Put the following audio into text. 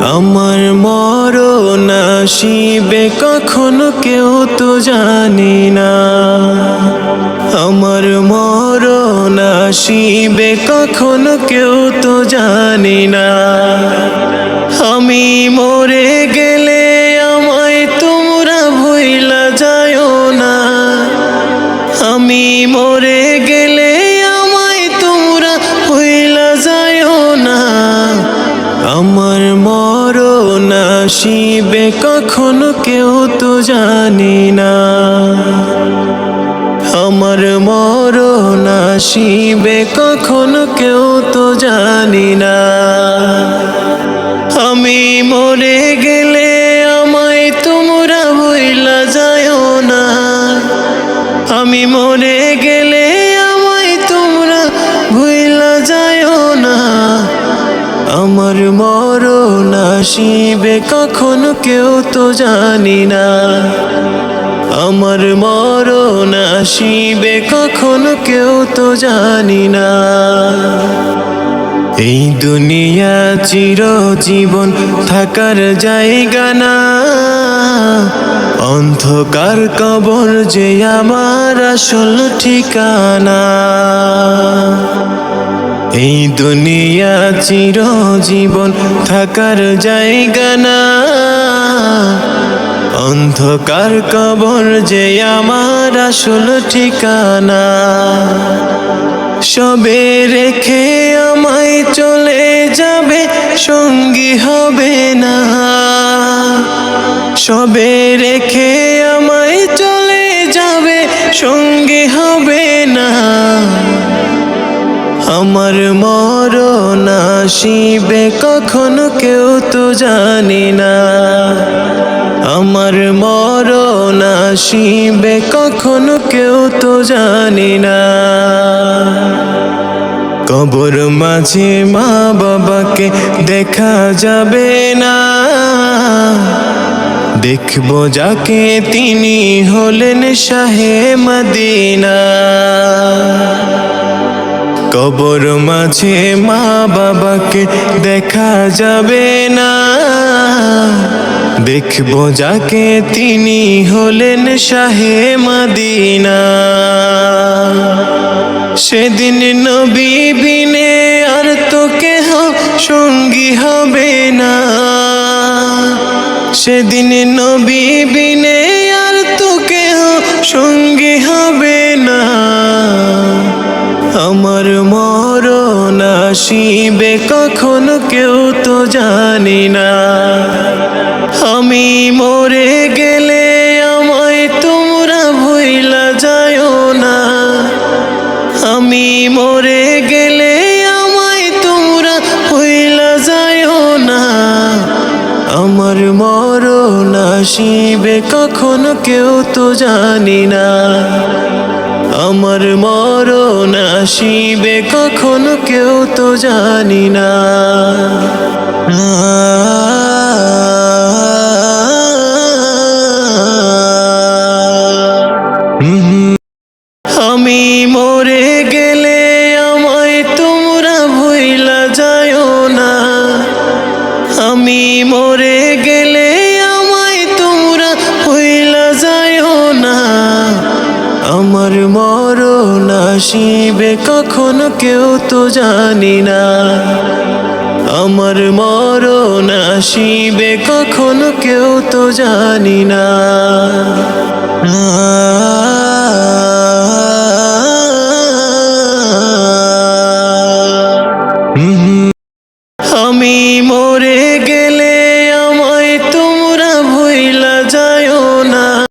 আমার মরণ আসিবে কখনো কেউ তো জানি না। আমার মরণ আসিবে কখনো কেউ তো জানি না। আমি মরে গেলে আমায় তোমরা ভুইলা যায়ও না। আমি মরে গেলে আমায় তোমরা ভুইলা যায়ও না। আমার মরণ আসিবে কখনো কেউ তো জানি না। আমার মরণ আসিবে কখনো কেউ তো জানি না। আমি মরে গেলে আমায় তোমরা ভুইলা যায়ও না। আমি মরে গেলে আমায় তোমরা ভুইলা যায়ও না। আমার মরণ আসিবে কখনো কেউ তো জানি না। আমার মরণ আসিবে কখনো কেউ তো জানি না। এই দুনিয়া চিরজীবন থাকার জায়গা না। অন্ধকার কবর যে আমার আসল ঠিকানা। এই দুনিয়া চিরজীবন থাকার জায়গা না। অন্ধকার কবর যে আমার আসল ঠিকানা। সবে রেখে আমায় চলে যাবে, সঙ্গী হবে না। সবে রেখে আমায় চলে যাবে, সঙ্গী হবে না। আমার মরণ আসিবে কখনো কেউ তো জানি না। আমার মরণ আসিবে কখনো কেউ তো জানি না। কবর মাঝে মা বাবাকে দেখা যাবে না। দেখবো যাকে তিনি হলেন শাহে মদিনা। কবর মাঝে মা বাবাকে দেখা যাবে না। দেখবো যাকে তিনি হলেন শাহে মদিনা। সেদিন নবী বিনে আর তো কেহ সঙ্গী হবে না। সেদিন নবী বিনে আর তো কেহ সঙ্গী হবে না। আমার মরণ আসিবে কখনো কেউ তো জানি না। আমি মরে গেলে আমায় তোমরা ভুইলা যায়ও না। আমি মরে গেলে আমায় তোমরা ভুইলা যায়ও না। আমার মরণ আসিবে কখনো কেউ তো জানি না। আমার মরণ আসিবে কখনো কেউ তো জানি না। আমি মরে গেলে আমায় তোমরা ভুইলা যায়ও না। আমি মরে গেলে আমায় তোমরা ভুইলা যায়ও না। আমার মরণ আসিবে কখনো কেউ তো জানি না। আমার মরণ আসিবে কখনো কেউ তো জানি না।